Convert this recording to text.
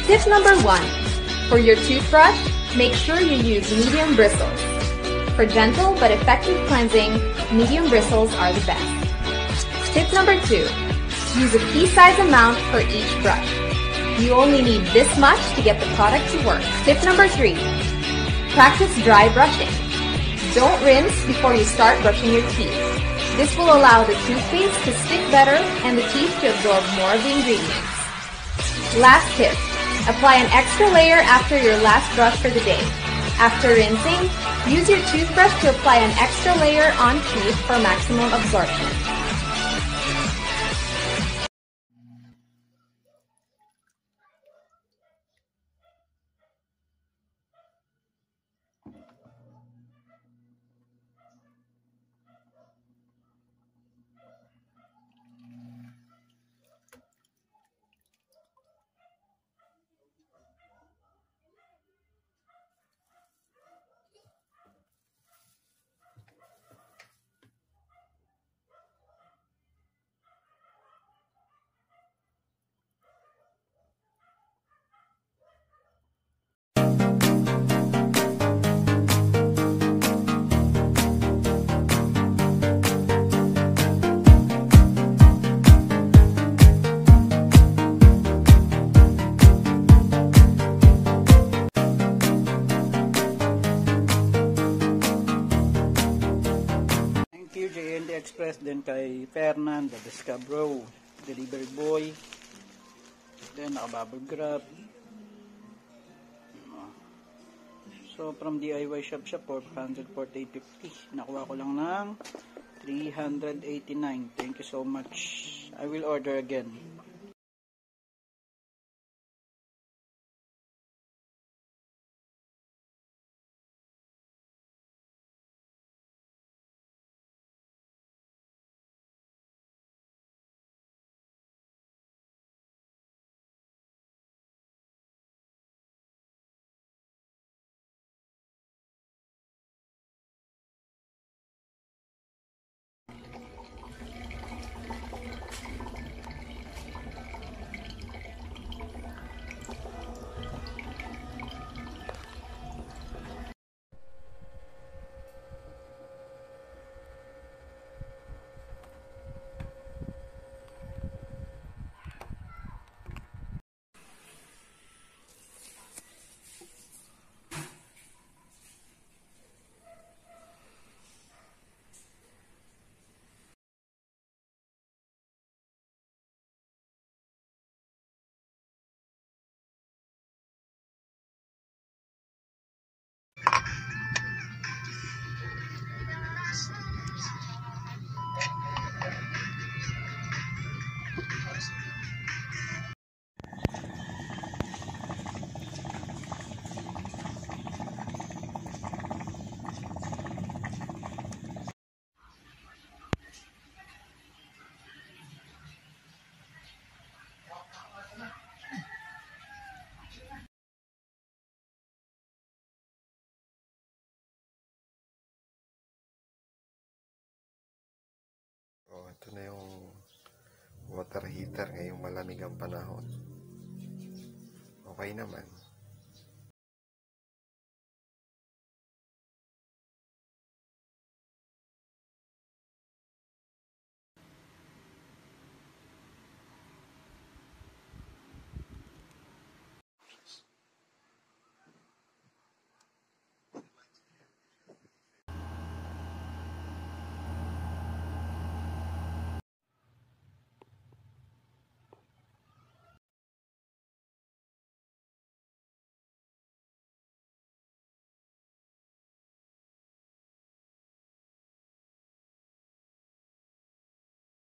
Tip number 1. For your toothbrush, make sure you use medium bristles. For gentle but effective cleansing, medium bristles are the best. Tip number 2. Use a pea-sized amount for each brush. You only need this much to get the product to work. Tip number 3. Practice dry brushing. Don't rinse before you start brushing your teeth. This will allow the toothpaste to stick better and the teeth to absorb more of the ingredients. Last tip. Apply an extra layer after your last brush for the day. After rinsing, use your toothbrush to apply an extra layer on teeth for maximum absorption. JNT Express, din kay Fernan, the Discabro, Delivery Boy, then nakabubble grab. So from DIY Shop 448.50, nakuha ko lang ng 389. Thank you so much. I will order again. Ito na yung water heater ngayong malamig ang panahon. Okay naman.